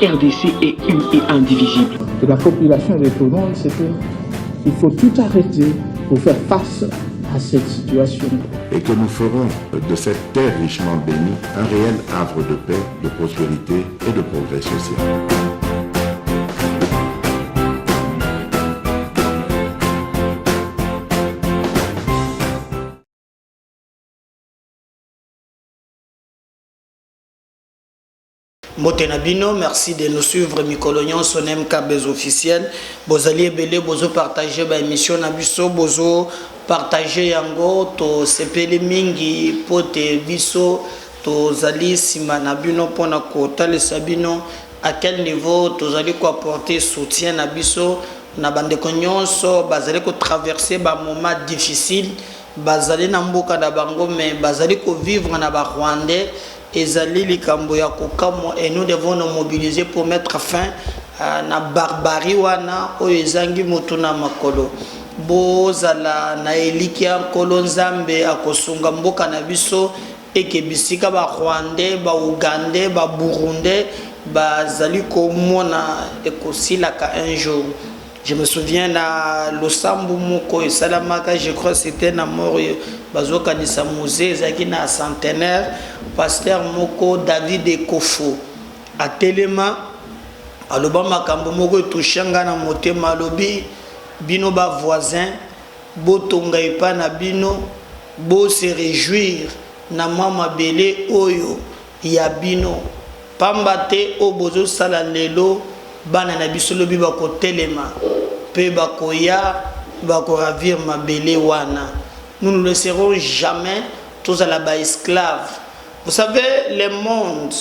RDC est une et indivisible. De la population répondante, c'est qu'il faut tout arrêter pour faire face à cette situation. Et que nous ferons de cette terre richement bénie un réel havre de paix, de prospérité et de progrès social. Motenabino, merci de nous suivre. Mikolonion, son MKBZ officiel. Bozali ebele, bozo partager ba émission nabiso, bozo partager yango to sepeli mingi pote biso to zali sima nabino pona ko tale sabino à quel niveau to zali ko apporter soutien nabiso na bande konyonso bazali ko traverser ba moment difficile bazali na mboka na bango mais bazali ko vivre na ba Rwandais. Et nous devons nous mobiliser pour mettre fin à la barbarie wana o ezangi mutuna makolo bozala na elikia kolonzambe akosunga mboka na biso ekebisika ba Rwandais ba Ougandais ba Burundais bazali komona ekosilaka un jour. Je me souviens na Losambu moko et Salamaka, je crois que c'était na mort bazoka ni musée zaki na centenaire pasteur moko David Ekofo a telema alobama kambo moko touchanga na motema lobi bino ba voisin botonga epa na bino bo se réjouir na mama belé oyo ya bino pambate o bozo sala lelo bana na biso lobi bako telema pe bako ya bako ravir mabele wana. Nous ne laisserons jamais tous à la bas esclaves. Vous savez, le monde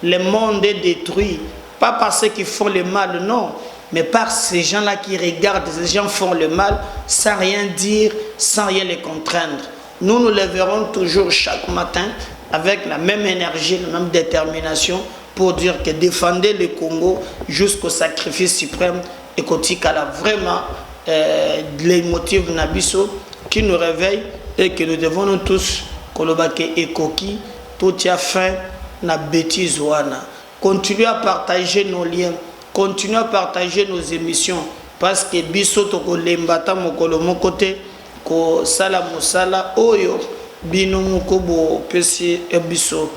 le monde est détruit, pas par ceux qui font le mal, non, mais par ces gens-là qui regardent, ces gens font le mal sans rien dire, sans rien les contraindre. Nous nous lèverons toujours chaque matin avec la même énergie, la même détermination pour dire que défendez le Congo jusqu'au sacrifice suprême et qu'Otikala vraiment les motifs nabiso qui nous réveillent et que nous devons nous tous kolobake et koki tout y a fin na bêtise wana. Continuez à partager nos liens, continuez à partager nos émissions parce que biso toko lembata mokolo mokote ko sala mosala oyo bino moko bo pesi biso.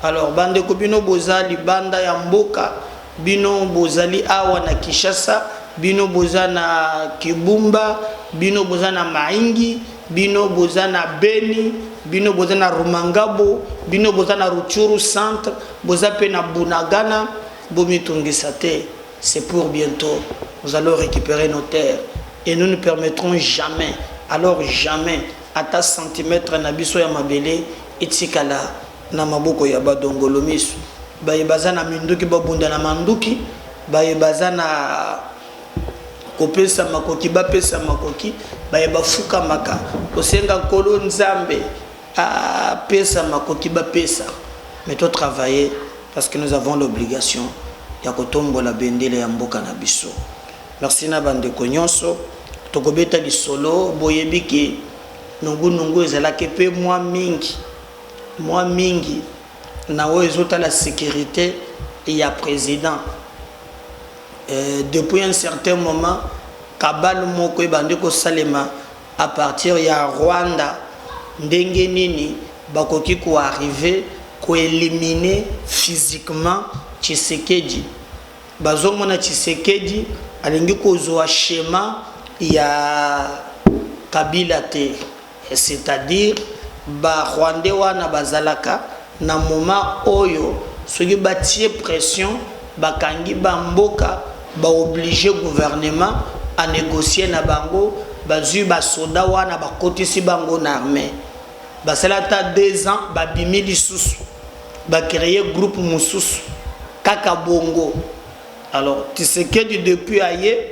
Alors bande ko bino bozali banda ya mboka bino bozali awa na Kinshasa bino boza na Kibumba bino boza na Maingi bino boza na Beni bino boza na Rumangabo bino boza na Rutshuru centre boza pe na Bunagana bomitungisa te. C'est pour bientôt nous allons récupérer nos terres et nous ne permettrons jamais alors jamais à ta centimètre na biso ya mabele etikala na maboko ya badongolo misu baye baza na minduki babunda na manduki baye baza na kopesa makoki bapesa makoki baye bafuka maka osenga kolo nzambe a pesa makoki bapesa mais toi travailler parce que nous avons l'obligation ya kotombola bendele ya mboka na biso. Merci na bande konyonso tokobeta lisolo boyebiki nungu ezalaki pe moi mingi na ezota la sécurité et ya président. Depuis un certain moment kabal moko ebandi ko salema à partir ya Rwanda ndenge nini bakoki ko arriver ko éliminer physiquement Tshisekedi. Bazomona Tshisekedi alingi ko zoa schéma ya Kabila te, c'est-à-dire ba Rwandais wana bazalaka na moment oyo soki batie pression bakangi bamboka ba obligé gouvernement à négocier na bango bazui ba soda wana bakotisi bango na armée basalata 2 ans babimi lisusu ba créer groupe mususu kaka bongo. Alors Tshisekedi depuis aye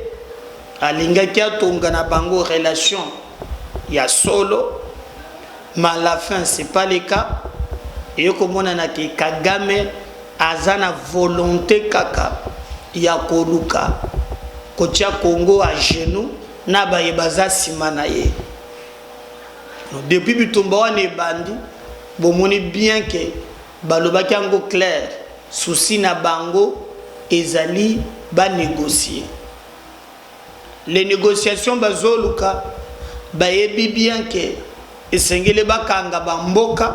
alingaki atonga na bango relation ya solo mais à la fin c'est pas le cas et komona na ki Kagame azana volonté kaka ya koluka kotia Congo à genoux na baye baza simana ye. Depuis bitumba wane bandi bomoni bien que balobaki ango clair souci na bango ezali ba négocier. Les négociations bazoluka bayebi bien que esengele bakanga bamboka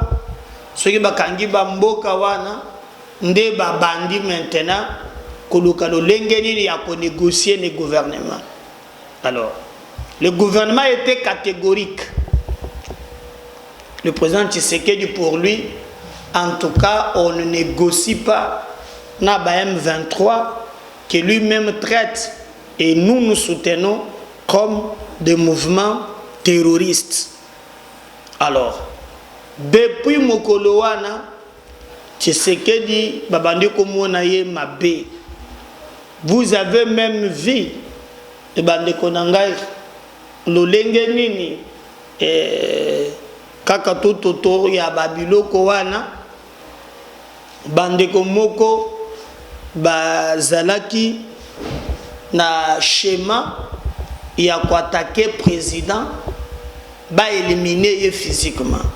soki bakangi bamboka wana nde babandi maintenant koluka lolenge nini ya ko négocier le gouvernement. Alors le gouvernement était catégorique. Le président Tshisekedi, pour lui, en tout cas, on ne négocie pas na M23 que lui-même traite et nous nous soutenons comme des mouvements terroristes. Alors, depuis mokolo wana Tshisekedi babandi komona ye mabe. Vous avez même vu e bande konangai lolenge nini kaka toto ya babiloko wana bande komoko bazalaki na schéma ya ko attaquer président ba éliminer physiquement.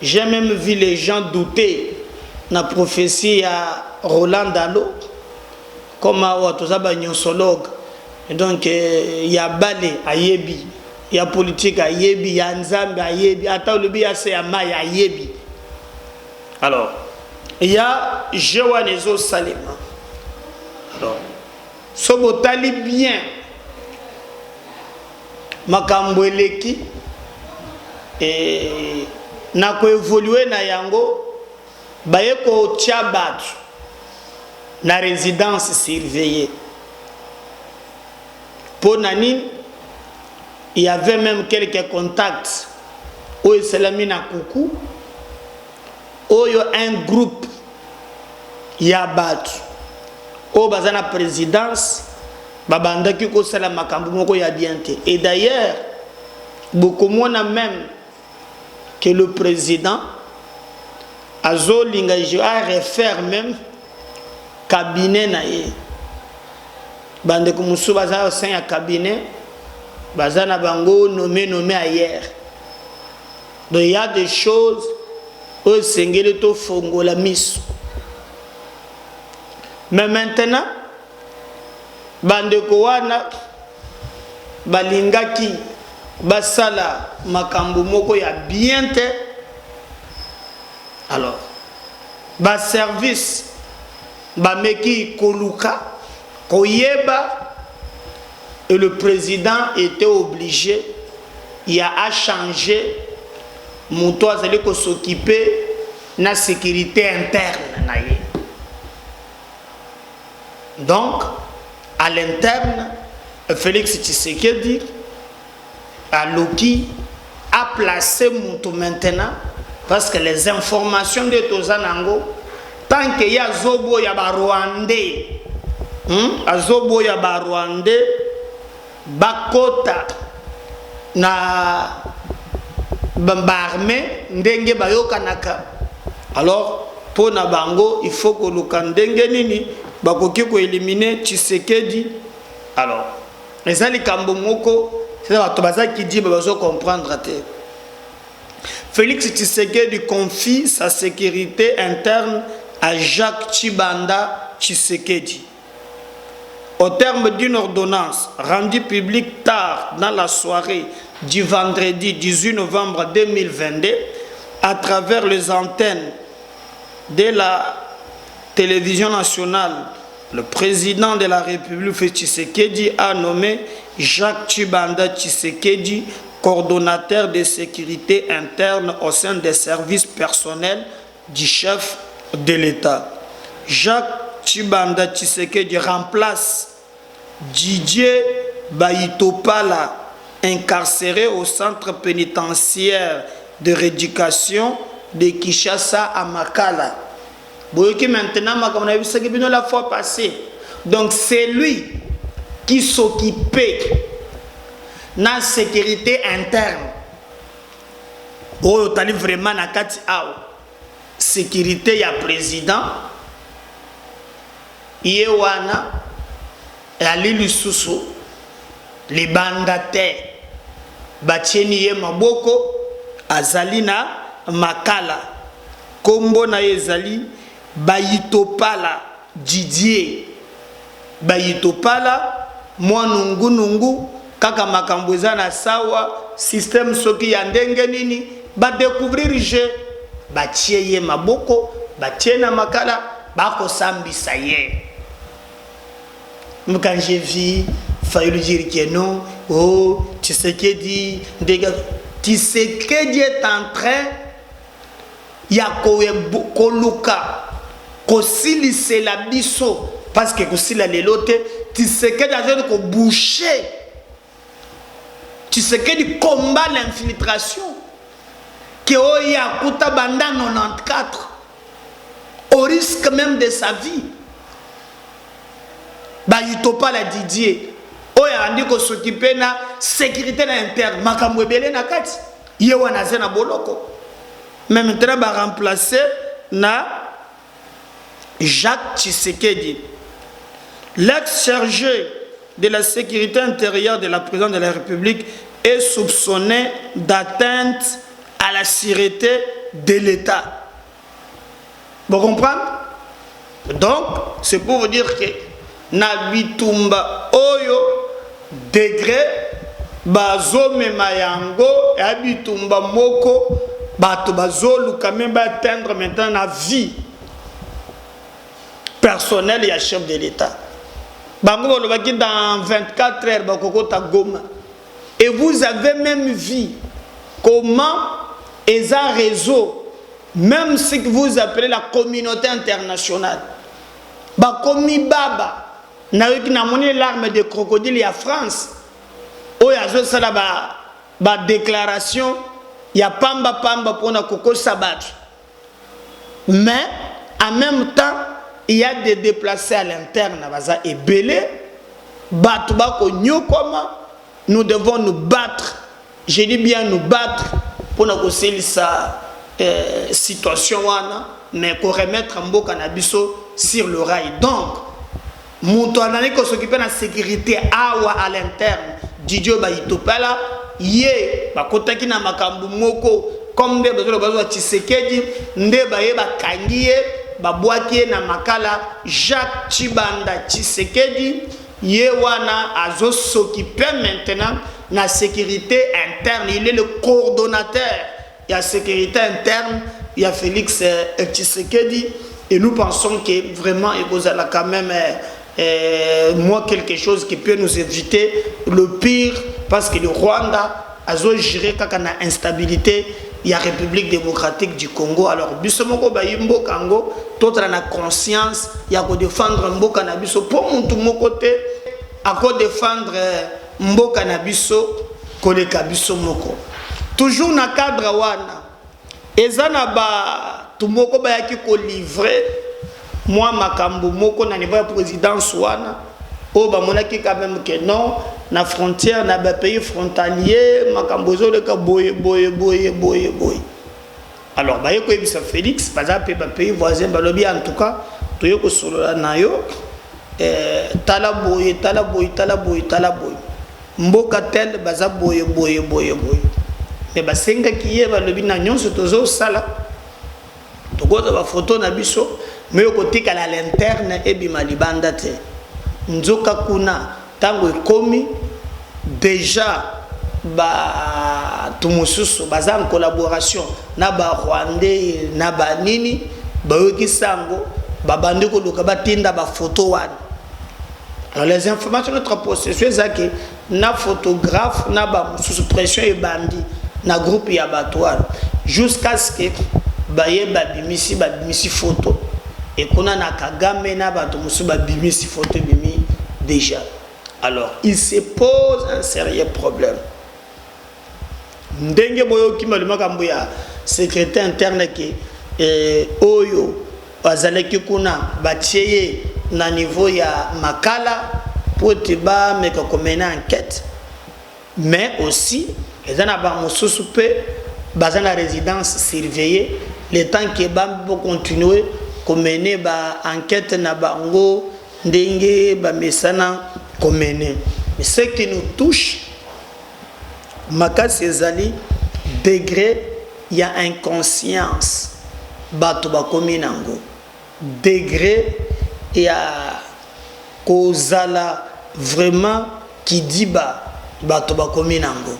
J'ai même vu les gens douter na prophétie à Roland Dalo comme à tous les nyonsologues. Donc il y a balé à yebi, il y a politique à yebi, il y a nzambe à yebi, attends le bien c'est à maï à yebi. Alors il y a Jewanezo Salema. Alors sobotali bien makambo eleki et na ko évoluer na yango baye ko tia batu na résidence surveillée. Pour Nani, il y avait même quelques contacts où il s'est mis à Koukou, où il y a un groupe il y a battu où il y a la présidence babanda qui ko sala makambo moko ya bienté. Et d'ailleurs beaucoup moins même que le président Azo Lingaji a refaire même cabinet na ye bande kumusu baza au sein ya cabinet baza na bango nommé ailleurs. Donc il y a des choses où sengele to fongo la miso. Mais maintenant bande ko wana balingaki basala makambo moko ya bien te. Alors ba service ba meki koluka koyeba et le président était obligé il a à changer monto azali ko s'occuper na sécurité interne na ye. Donc à l'interne Félix Tshisekedi a Loki a placé monto maintenant parce que les informations de Tozanango tant qu'il y a zobo ya ba Rwandais azobo ya ba Rwandais bakota na bambarme ndenge bayokanaka. Alors pour na bango il faut que luka ndenge nini bakoki ko éliminer Tshisekedi. Alors les ali kambo moko c'est ça baza qui dit bazo comprendre te. Félix Tshisekedi confie sa sécurité interne à Jacques Tshibanda Tshisekedi. Au terme d'une ordonnance rendue publique tard dans la soirée du vendredi 18 novembre 2022 à travers les antennes de la télévision nationale, le président de la République Félix Tshisekedi a nommé Jacques Tshibanda Tshisekedi coordonnateur de sécurité interne au sein des services personnels du chef de l'État. Jacques Tshibanda Tshisekedi remplace Didier Baitopala, incarcéré au centre pénitentiaire de rééducation de Kinshasa à Makala. Maintenant, la fois passée. Donc c'est lui qui s'occupait de la sécurité interne. Oh, tali vraiment na kati awa. Sécurité ya président. Yewana Ali Lisusu les bandataires batieni ye maboko azali na Makala kombo na ezali Bayitopala Didier Bayitopala moi nungu kaka makambo eza na sawa système soki ya ndenge nini ba découvrir je batie ye maboko batie na makala bako sambisa ye. Quand j'ai vu failli lui dire que non, oh Tshisekedi est en train ya koluka kosilise la biso parce que kosila lelote Tshisekedi a besoin de boucher. Tshisekedi combat l'infiltration que oya kuta banda 94 au risque même de sa vie. Bayitopala Didier oya andi ko s'occuper na sécurité na interne makambo ebele na kati ye wana zena boloko. Mais maintenant ba remplacer na Jacques Tshisekedi, l'ex-chargé de la sécurité intérieure de la présidence de la République, est soupçonné d'atteinte à la sûreté de l'État. Vous comprenez? Donc, c'est pour vous dire que na bitumba oyo degré bazome mayango et bitumba moko bato bazolu quand même atteindre maintenant la vie personnelle et chef de l'État. Bango dans 24 heures bakokota Goma. Et vous avez même vu comment les réseaux, même ce que vous appelez la communauté internationale, bakomi baba na yoki na moni l'arme de crocodile ya France oya zo sala ba déclaration ya pamba pour na koko sabat. Mais en même temps il y a des déplacés à l'interne baza et belé batu bako nyokoma. Nous devons nous battre, je dis bien nous battre pour nous conseiller sa situation mais pour remettre Mboka Nabiso sur le rail. Donc Moutouanani qui s'occupe de la sécurité à l'interne, Didier Bayitopala, yé, bakotaki na makambu moko, comme des besoins de Tshisekedi, nde baye bakangiye, babwaki na makala Jacques Chibanda Tshisekedi, yé wana azo s'occupe maintenant de la sécurité interne. Il est le coordonnateur de la sécurité interne, il y a Félix Tshisekedi, et nous pensons que vraiment il y a quand même moi quelque chose qui peut nous éviter le pire, parce que le Rwanda a géré quand on a instabilité, il y a République démocratique du Congo. Alors bisomoko ba yimbo Congo, tout on a conscience, il y a que défendre Mboka na biso pour mon tout mon côté, à quoi défendre Mboka na biso koleka biso moko. Toujours na cadre wana. Ezana ba tumoko ba yaki ko livrer moi makambo moko na niveau présidence wana o ba monaki quand même que non na frontière na ba pays frontalier makambo zo le ka boye. Alors ba yeko ebisa Félix baza pe ba pays voisin ba lobi en tout cas to yeko solo na yo tala boye mboka tel baza boye mais ba senga kiye ba lobi na nyonso tozo sala to goza ba photo na biso. Mais au côté à l'interne et bimalibanda te nzoka kuna tango ekomi déjà ba tumususu baza en collaboration na ba Rwandais na ba nini ba yoki sango ba bandi ko luka batinda ba photo wan. Alors les informations de notre possession c'est que na photographe na ba sous pression et bandi na groupe ya batouane jusqu'à ce que ba yeba bimisi photo. Et qu'on a Kagame na bato musuba bimi si photo bimi déjà. Alors il se pose un sérieux problème. Ndenge boyo kima le makambo ya secrétaire interne ki oyo bazaleki kuna batieye na niveau ya makala pour tiba mais qu'on mène enquête. Mais aussi les ana ba mususu pe bazana résidence surveillée le temps que bam pour continuer mener ba enquête na bango ndenge ba mesana mener. Mais ce qui nous touche makasi ezali degré il y a inconscience bato ba komi nango degré et à kozala vraiment qui dit bato bakomi nango.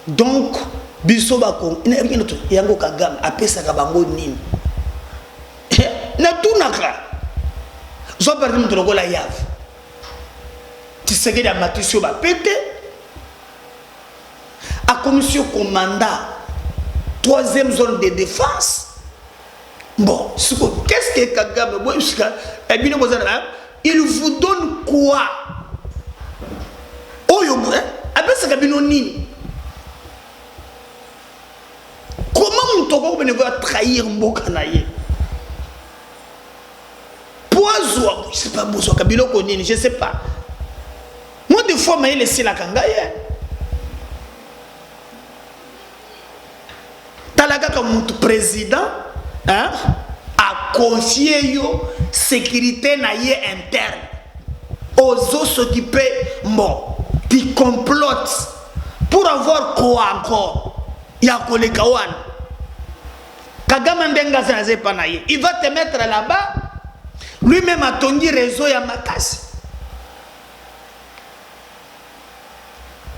Donc biso bako yango Kagame apesaka bango nini na tunaka zo par exemple lokola yave Tshisekedi amatisio ba pété a commission commandant 3e zone de défense. Bon, qu'est-ce que Kagame, il vous donne quoi? Comment on peut trahir Mbokanaye? Poisoa, je sais pas, je sais pas. Moi, des fois, je laissé la Kangaye. Talaga comme président hein, a confié la sécurité interne aux autres s'occuper qui complotent pour avoir quoi encore? Il y a Kolekawan. Kagame Ndenga Zanazepanaye. Il va te mettre là-bas. Lui-même a tongi réseau ya makasi.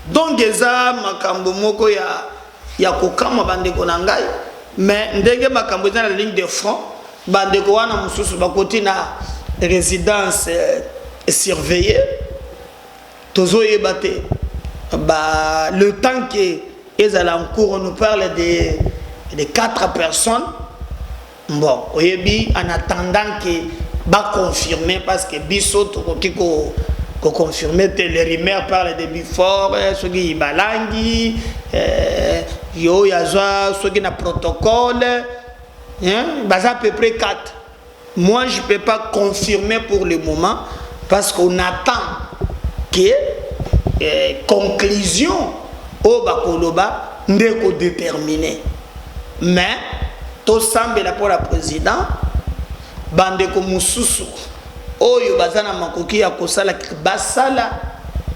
Donc, Geza Makambo Moko ya kokama bandeko na ngai mais ndenge makambo na la ligne de front bandeko wana mususu bakoti na résidence surveillée tozo yebate le temps que ezala en cours on nous parle de 4 personnes. Bon oyebi en attendant que ba confirmer parce que biso to ko confirmer les rumeurs parlent de Bifort ceux qui balangi yo yazwa ceux qui na protocole hein baza à peu près 4. Moi je peux pas confirmer pour le moment parce qu'on attend que conclusion au bakoloba ndeko déterminé mais to sambela pour la président bandeko mususu oyo bazana makoki ya kosala basala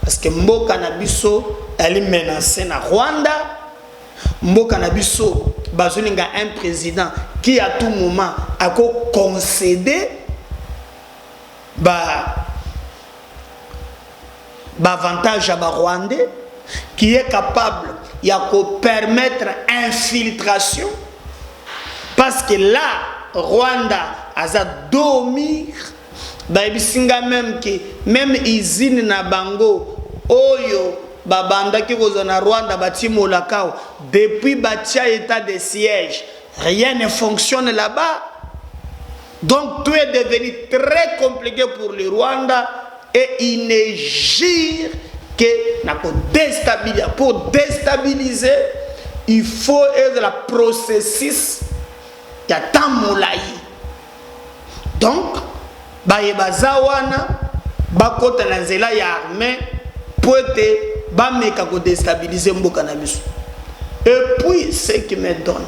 parce que mboka na biso elle menacée na Rwanda. Mboka na biso bazolinga un président qui à tout moment a concédé avantage à Rwandais qui est capable de permettre infiltration parce que là Rwanda a dormir bisinga même que même usine na bango oyo babanda ki kozana Rwanda batimo lakao depuis batia état de siège rien ne fonctionne là-bas. Donc tout est devenu très compliqué pour le Rwanda et il ne gire que pour déstabiliser il faut être la processus ya tamolai. Donc bayebazawana bakota na nzela ya armée pour te bameka ko déstabiliser mboka na biso. Et puis ce qui me donne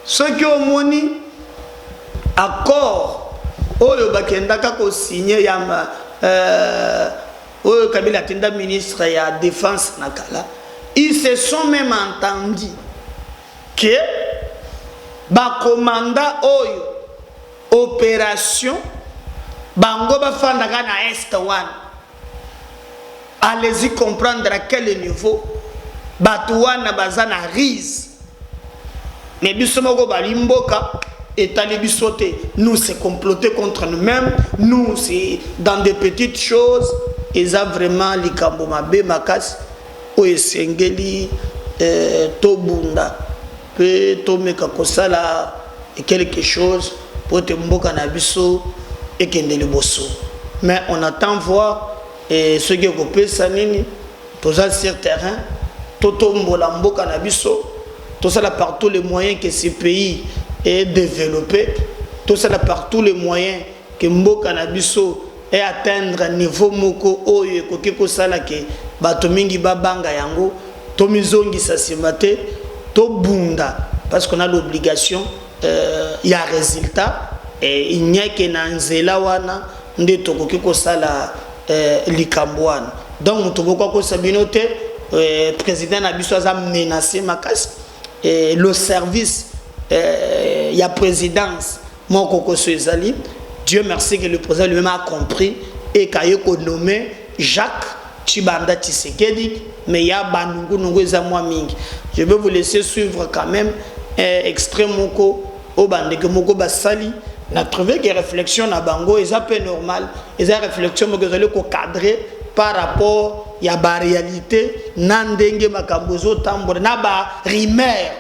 ce qui au moni accord oyo bakendaka ko signer ya oyo Kabila tinda ministre ya défense nakala ils se sont même entendus que ba commanda oyo opération bango bafandaka na est one. Allez-y comprendre à quel niveau Batouana bazana rise. Mais bisomoko balimboka et talibisote. Nous c'est comploter contre nous-mêmes. Nous c'est dans des petites choses. Ils ont vraiment likambo mabe makas o esengeli tobunda pe tomeka kosala quelque chose pour te mboka na biso et kende liboso. Mais on attend voir et ce qui est coupé, c'est tout ça sur terrain, tout mboka na biso, tout ça par tous les moyens que ce pays est développé, tout ça par tous les moyens que mboka na biso est atteindre un niveau moko oyo kokiko sala ke bato mingi babanga yango, to mizongi sasimate, to bunda parce qu'on a l'obligation il y a résultat et il n'y a que nanzela wana nde to kokiko sala likambouane. Donc mutuboko ko sabinote président Nabiso a menacé makas et le service ya présidence moko ko ezali Dieu merci que le président lui-même a compris et qu'il a nommé Jacques Tshibanda Tshisekedi, mais il y a Bandungu Nungweza Mingi. Je vais vous laisser suivre quand même extrait moko au bandeke moko basali. On a trouvé que réflexion na bango est un peu normal. Et la réflexion que vous allez cadrer par rapport à la réalité. Nandenge makambozo tambour na ba rimer.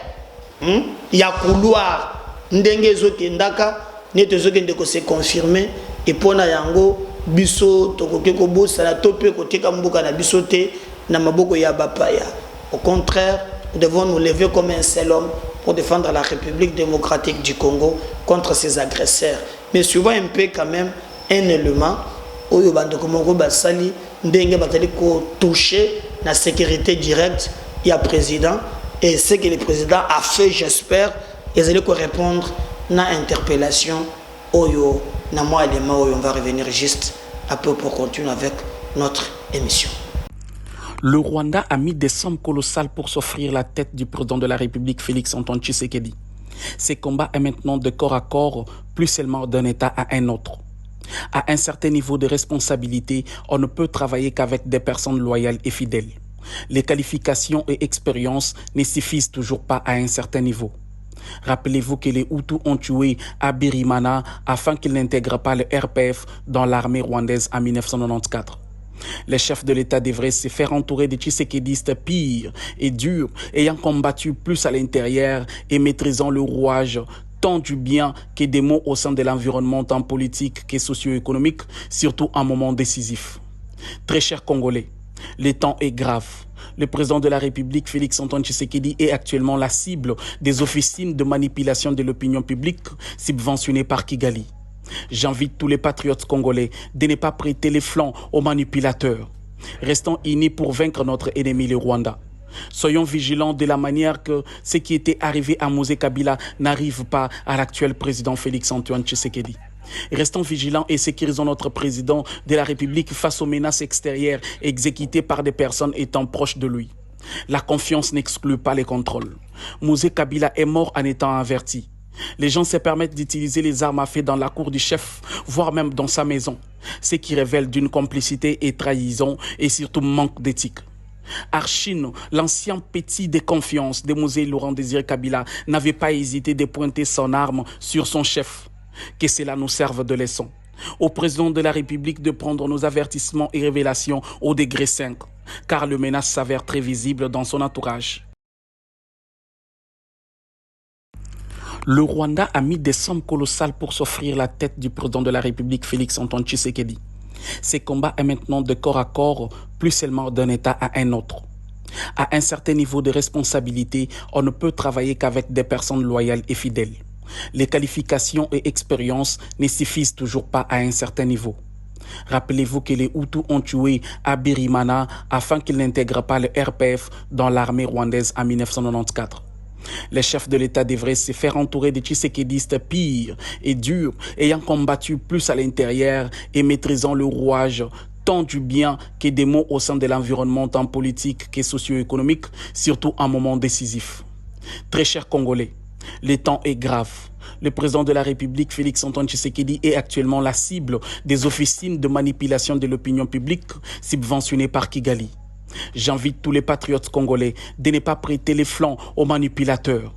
Ya couloir ndenge zo kendaka neto zo kende ko se confirmer et pona yango biso tokoke ko bosala topé côté kambuka na biso te na maboko ya bapaya. Au contraire, nous devons nous lever comme un seul homme pour défendre la République démocratique du Congo contre ses agresseurs. Mais souvent un peu quand même un élément où il y a des toucher la sécurité directe du président. Et ce que le président a fait, j'espère, ils allaient répondre à l'interpellation. On va revenir juste un peu pour continuer avec notre émission. Le Rwanda a mis des sommes colossales pour s'offrir la tête du président de la République, Félix-Antoine Tshisekedi. Ces combats est maintenant de corps à corps, plus seulement d'un État à un autre. À un certain niveau de responsabilité, on ne peut travailler qu'avec des personnes loyales et fidèles. Les qualifications et expériences ne suffisent toujours pas à un certain niveau. Rappelez-vous que les Hutus ont tué Abirimana afin qu'il n'intègre pas le RPF dans l'armée rwandaise en 1994. Les chefs de l'État devraient se faire entourer de tshisekédistes pires et durs, ayant combattu plus à l'intérieur et maîtrisant le rouage tant du bien que des maux au sein de l'environnement tant politique que socio-économique, surtout en moment décisif. Très chers Congolais, le temps est grave. Le président de la République, Félix-Antoine Tshisekedi, est actuellement la cible des officines de manipulation de l'opinion publique subventionnées par Kigali. J'invite tous les patriotes congolais de ne pas prêter les flancs aux manipulateurs. Restons unis pour vaincre notre ennemi, le Rwanda. Soyons vigilants de la manière que ce qui était arrivé à Mosé Kabila n'arrive pas à l'actuel président Félix-Antoine Tshisekedi. Restons vigilants et sécurisons notre président de la République face aux menaces extérieures exécutées par des personnes étant proches de lui. La confiance n'exclut pas les contrôles. Mosé Kabila est mort en étant averti. Les gens se permettent d'utiliser les armes à feu dans la cour du chef, voire même dans sa maison, ce qui révèle d'une complicité et trahison et surtout manque d'éthique. Archino, l'ancien petit de confiance de Mosé Laurent Désiré Kabila, n'avait pas hésité de pointer son arme sur son chef. Que cela nous serve de leçon. Au président de la République de prendre nos avertissements et révélations au degré 5, car le menace s'avère très visible dans son entourage. Le Rwanda a mis des sommes colossales pour s'offrir la tête du président de la République, Félix-Antoine Tshisekedi. Ces combats est maintenant de corps à corps, plus seulement d'un État à un autre. À un certain niveau de responsabilité, on ne peut travailler qu'avec des personnes loyales et fidèles. Les qualifications et expériences ne suffisent toujours pas à un certain niveau. Rappelez-vous que les Hutus ont tué Abirimana afin qu'il n'intègre pas le RPF dans l'armée rwandaise en 1994. Les chefs de l'État devraient se faire entourer de tshisekédistes pires et durs, ayant combattu plus à l'intérieur et maîtrisant le rouage tant du bien que des maux au sein de l'environnement tant politique que socio-économique, surtout en moment décisif. Très chers Congolais, le temps est grave. Le président de la République, Félix-Antoine Tshisekedi, est actuellement la cible des officines de manipulation de l'opinion publique subventionnées par Kigali. J'invite tous les patriotes congolais de ne pas prêter les flancs aux manipulateurs.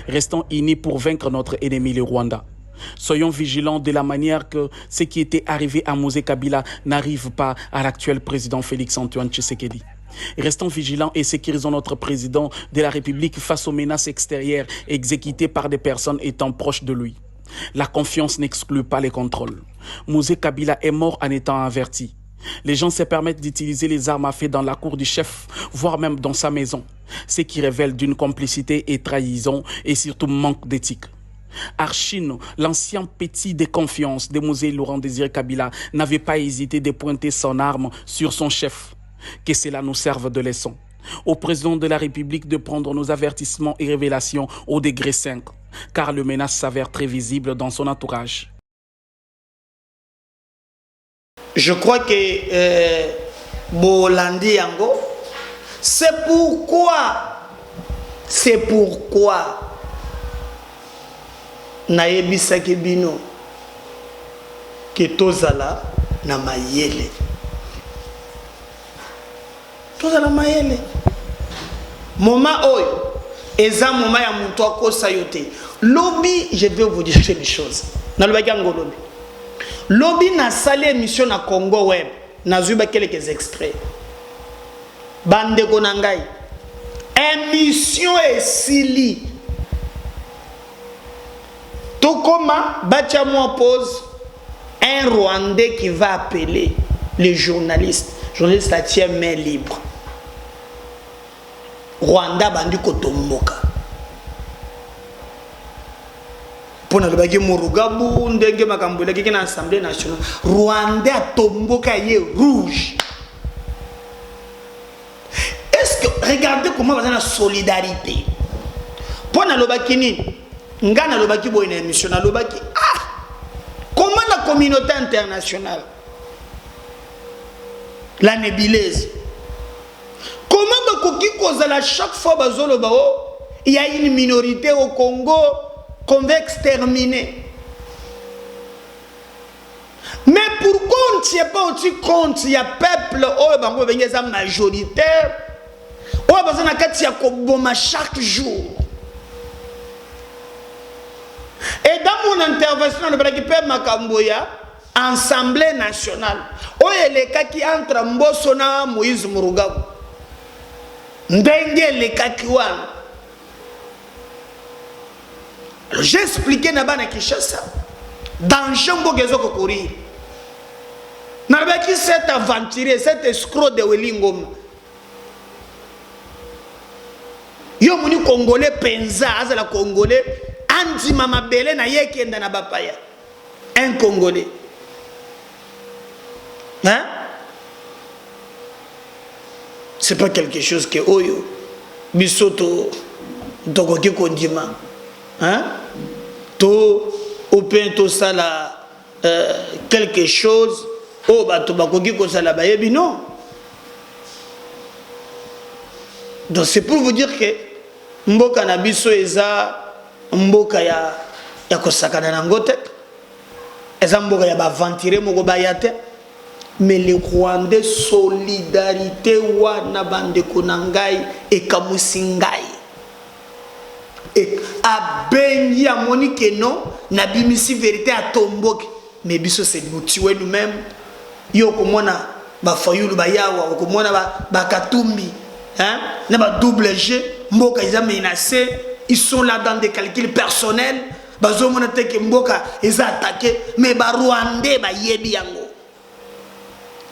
Restons unis pour vaincre notre ennemi, le Rwanda. Soyons vigilants de la manière que ce qui était arrivé à Mosé Kabila n'arrive pas à l'actuel président Félix-Antoine Tshisekedi. Restons vigilants et sécurisons notre président de la République face aux menaces extérieures exécutées par des personnes étant proches de lui. La confiance n'exclut pas les contrôles. Mosé Kabila est mort en étant averti. Les gens se permettent d'utiliser les armes à feu dans la cour du chef, voire même dans sa maison, ce qui révèle d'une complicité et trahison et surtout manque d'éthique. Archino, l'ancien petit de confiance de Mosé Laurent Désiré Kabila, n'avait pas hésité de pointer son arme sur son chef. Que cela nous serve de leçon. Au président de la République de prendre nos avertissements et révélations au degré 5, car le menace s'avère très visible dans son entourage. Je crois que Bolandi Yango, c'est pourquoi Naebi Sakebino que tozala na mayele. Tozala mayele. Moment oyo, eza moment ya muto akosa yote. Lobby, je vais vous dire une chose. Na lobaki yango lobby. Lobby na sali émission na Congo Web. Na zuba quelques extraits. Bande konangai. Émission esili. Tout comme batia moi pose un Rwandais qui va appeler les journalistes. Journaliste la tient main libre. Rwanda bandi kotomboka. Pour le bagage Murugabu, ndenge makambula qui est dans l'Assemblée nationale. Rwanda tomboka yé rouge. Est-ce que regardez comment vous avez la solidarité. Pour le bagage ngana le bagage boy na émission na le bagage comment la communauté internationale la nébuleuse comment bakoki kozala chaque fois bazolo bao il y a une minorité au Congo qu'on veut exterminer. Mais pourquoi on ne tient pas aussi compte il y a peuple oh ben majoritaire oh ben na kati ya koboma chaque jour. Et dans mon intervention le Brakipe Makamboya Assemblée nationale oh il y a les cas qui entre Mbosso na Moïse Murugabu ndenge les cas qui wana. J'ai expliqué na bana Kinshasa danger mbogezo ko courir na baki cet aventurier cet escroc de Welingoma yo muni congolais penza azala congolais andi mama belé na yekenda na bapaya un congolais hein c'est pas quelque chose que oyo bisoto dokoki kondima hein to open to sala quelque chose oh bato bakoki ko sala bayebi non. Donc c'est pour vous dire que mboka na biso eza mboka ya kosakana na ngote eza mboka ya baventire moko bayate mais les Rwandais solidarité wana bande konangai ekamusi ngai et abengi ya monique non na bimisi vérité à tomboki mais biso c'est nous tuer nous-mêmes yo komona ba fayulu ba yawa komona ba katumbi hein na ba double G mboka ils ont menacé ils sont là dans des calculs personnels bazo mona te ke mboka ils ont attaqué mais ba Rwandais ba yebi yango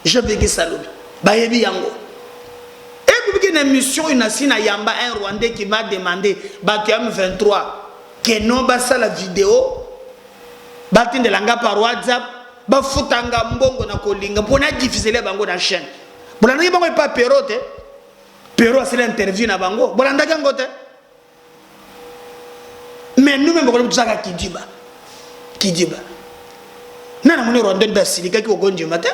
je veux que ça lobi ba yebi yango. Une émission, une assina yamba un Rwandais qui m'a demandé Bakiam 23 que non basa la vidéo batin de langa par WhatsApp ba futanga mbongo na kolinga pour na diffuser les bango na chaîne. Bolanda bango pas perote pero c'est l'interview na bango bolanda gango te mais nous même beaucoup ça kidiba nana moni Rwandais basilika ki okonji matin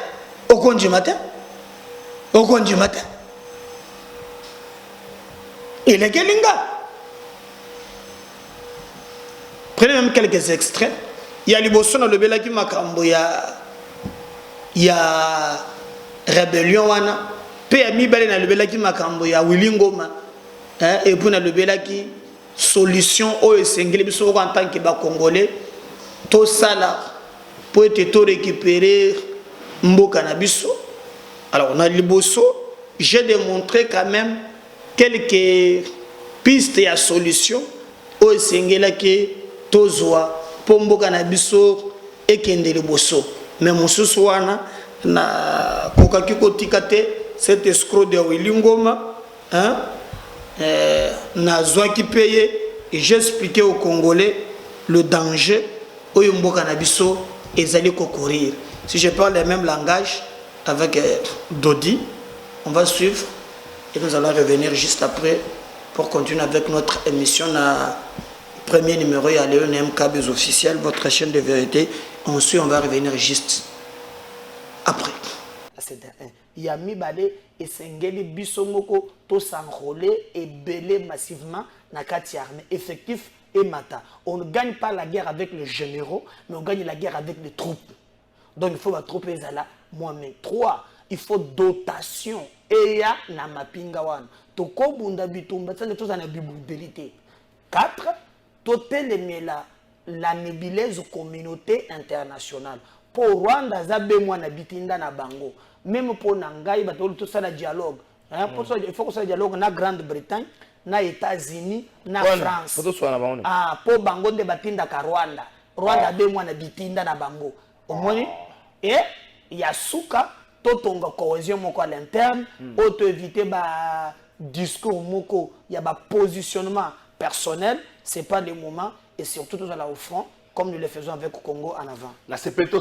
il est Kelinga. Prenez même quelques extraits. Il y a Liboso dans le Belaki Makambo, il y a Rébellion wana. PMI Bale dans le Belaki Makambo, il y a Willingoma. Et puis dans le Belaki solution au Sengeli biso en tant que Congolais. Tout ça là pour être tout récupérer Mboka na biso. Alors on a Liboso, j'ai démontré quand même quelques pistes et solutions au Sengela que tozwa pombo kanabiso et kendele bosso mais mususu wana na kokaki kotikate cet escroc de Willingoma hein na zwaki paye et j'ai expliqué aux Congolais le danger au mboka nabiso ezali kokorir. Si je parle le même langage avec Dodi, on va suivre. Et nous allons revenir juste après pour continuer avec notre émission. Premier numéro, il y a Léon MKBs officiel, votre chaîne de vérité. Ensuite, on va revenir juste après. Il y a Mibale et Sengeli Bissomoko, tout s'enrôler et belé massivement dans la armée. Effectif et mata. On ne gagne pas la guerre avec les généraux, mais on gagne la guerre avec les troupes. Donc il faut ba trop ezala moi-même. 3, il faut dotation. Et ya na mapinga wana. To ko bunda bitumba ça tout ça na bibudelité. 4, totel la nébuleuse communauté internationale. Pour Rwanda zabe mwana bitinda na bango. Même pour Nangai batolo tout ça la dialogue. Hein, pour ça il faut que ça dialogue na Grande-Bretagne, na États-Unis, na France. Ah, pour bango de batinda ka Rwanda. Rwanda be mwana bitinda na bango. Omoni et yasuka totonga cohésion moko à l'interne, auto éviter ba discours moko, il y a ba positionnement personnel, c'est pas le moment et surtout tout à au front comme nous le faisons avec le Congo en avant. La CPTO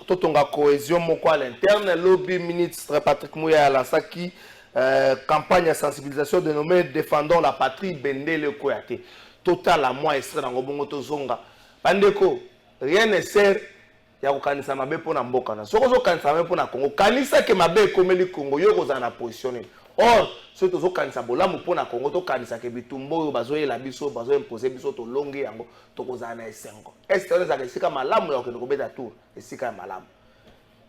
totonga cohésion moko à l'interne, lobby ministre Patrick Mouya lancé qui campagne de sensibilisation dénommée Défendons la patrie Bendele Koyate. Total à moi extrait dans Gobongo Tozonga. Bandeko, rien ne sert ya kokanisa mabe pona mboka na soko zo kanisa mabe pona Congo kanisa ke mabe komeli Congo yo kozana positionner or so to zo kanisa bolamu pona Congo to kanisa ke bitumbo bazo yela biso bazo imposer biso to longue yango to kozana esengo est on za kesika malamu ya ko beta tour esika malamu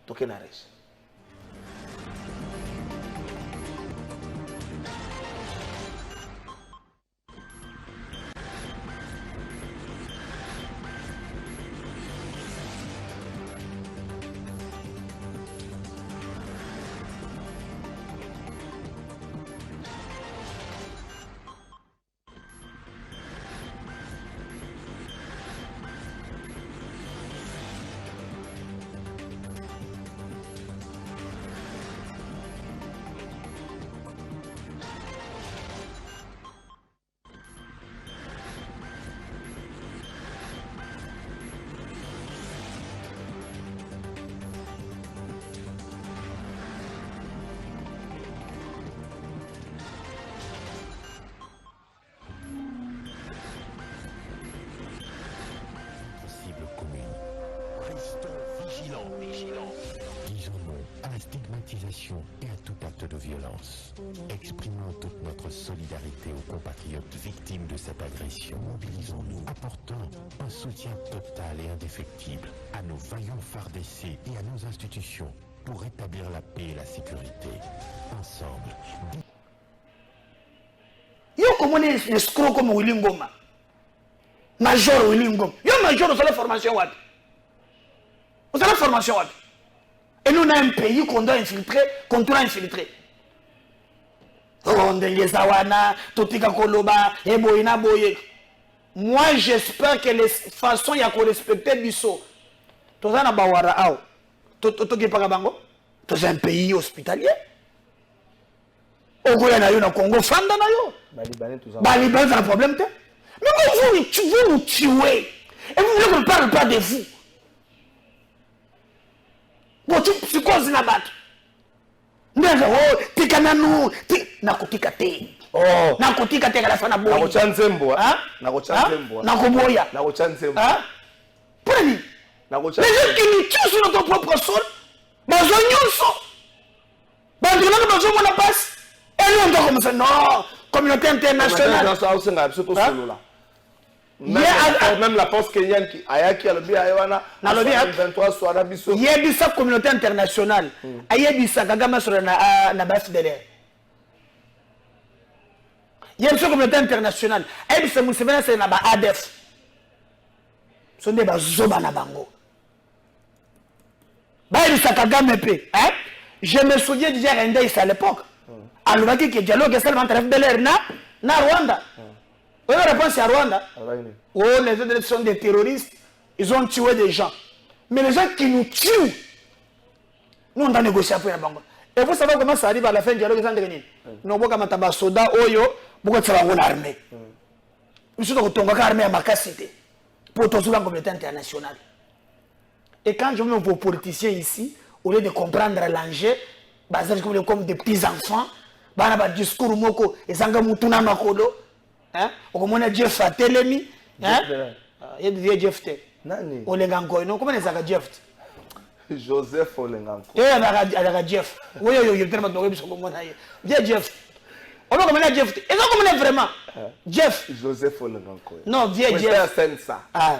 to kenaresh. stigmatisation et à tout acte de violence. Exprimons toute notre solidarité aux compatriotes victimes de cette agression. Mobilisons-nous, apportons un soutien total et indéfectible à nos vaillants FARDC et à nos institutions pour rétablir la paix et la sécurité. Ensemble. Yo comment est escroc comme Willy Ngoma? Major Willy Ngoma. Yo major dans la formation what? Vous avez la formation what? Et nous on a un pays qu'on doit infiltrer, qu'on doit infiltrer. Oh Ndengezawana, Totika Koloba, Eboina Boye. Moi j'espère que les façons y a qu'on respecter Bisso. Tout ça na Bawara Ao. Toki Pagabango. Tout un pays hospitalier. Ogoya na yo na Congo fanda na yo. Baliban c'est un problème. Mais vous nous tuez. Et vous voulez qu'on ne parle pas de vous. Bon, tu psychoses la batte. Oh, tikananu, nakotika te. Oh, nakotika te à la fin na boya. Nakochanzembo, hein? Nakochanzembo. Nakoboya. Nakochanzembo. Hein? Prenez. Les gens qui nous tuent sur notre propre sol, dans un nyonso. Dans un passe. Et nous on doit comme ça, non, communauté internationale. Même la poste kenyane qui ayaki alobi aywana na lobi 23 soir biso yebisa communauté internationale ayebisa Kagame sur na base de l'air yebisa communauté internationale ayebisa Museveni c'est na ba ADF so nde bazoba na bango bayebisa Kagame pe hein. Je me souviens déjà Rendais à l'époque alobaki que dialogue est seulement entre FDLR na Rwanda. Oui, la réponse c'est à Rwanda. Oh, les autres sont des terroristes. Ils ont tué des gens. Mais les gens qui nous tuent, nous on doit négocier après la banque. Et vous savez comment ça arrive à la fin du dialogue sans dernier. Nous avons comme un soldat, oyo, beaucoup de ça va l'armée. Nous sommes dans l'armée à ma cité pour tout la communauté internationale. Et quand je vois vos politiciens ici, au lieu de comprendre l'enjeu, comme des petits enfants, ils ont un discours moko, ils ont un makolo. Hein? Comment on Jeff a telemi? Hein? Il y a Jeff te. Nani? Olenganko. Non, comment on a Jeff? Joseph Olenganko. Il y a Jeff. Oui, il y a tellement de gens qui viens Jeff. On va comment on a Jeff? Et donc comment on est vraiment? Jeff. Joseph Olenganko. Non, viens Jeff. C'est ça. Ah.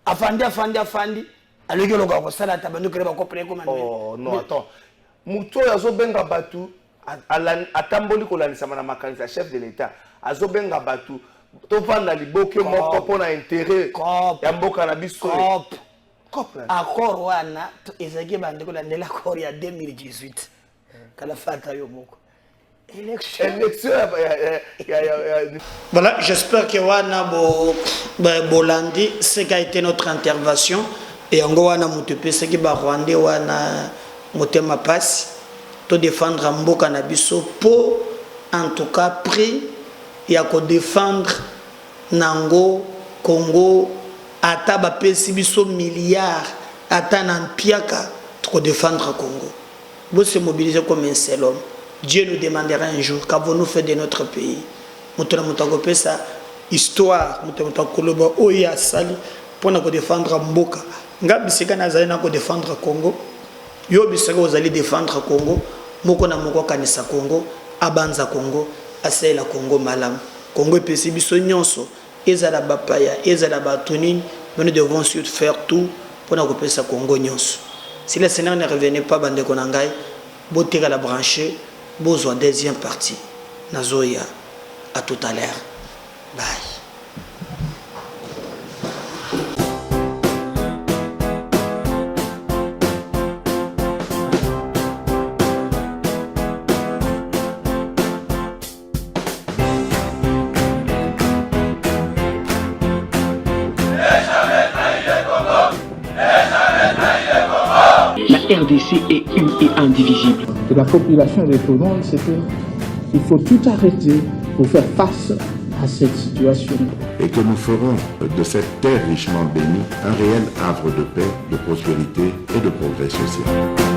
Afandi. Alors que l'on a ça là, t'as besoin de créer un comprenez comment. Oh non, attends. Mouto yazo benga batu atamboli kolanisa na makanisa chef de l'État. Azo benga batu. To vanda liboke moko pona intérêt ya mboka na biso. Accord wana ezaki bande ko landela accord ya 2018. Kala fata yo moko. Élection. Voilà, j'espère que wana bolandi ce qui a été notre intervention et en wana mutepe ce qui ba rwandais wana motema passe to défendre mboka na biso pour en tout cas prix ya ko défendre nango Congo ata ba pesi biso milliards ata nan piaka to défendre Congo. Vous se mobiliser comme un seul homme. Dieu nous demandera un jour qu'avons-nous fait de notre pays. Nous avons fait ça histoire, nous avons fait sali pour nous défendre Mboka. Nous avons défendre Congo. Nous avons défendre Congo. Nous avons kanisa Congo, abanza Congo, asela Congo malam. Congo est pesé biso nyonso, ezala bapaya, ezala batunini, nous devons surtout faire tout pour nous faire ça Congo nyonso. Si le Seigneur ne revenait pas bande konangai, boté la brancher. Besoin deuxième partie. Nazoya. À tout à l'heure. Bye. La RDC est une et indivisible. De la population de tout le monde, c'est qu'il faut tout arrêter pour faire face à cette situation. Et que nous ferons de cette terre richement bénie un réel havre de paix, de prospérité et de progrès social.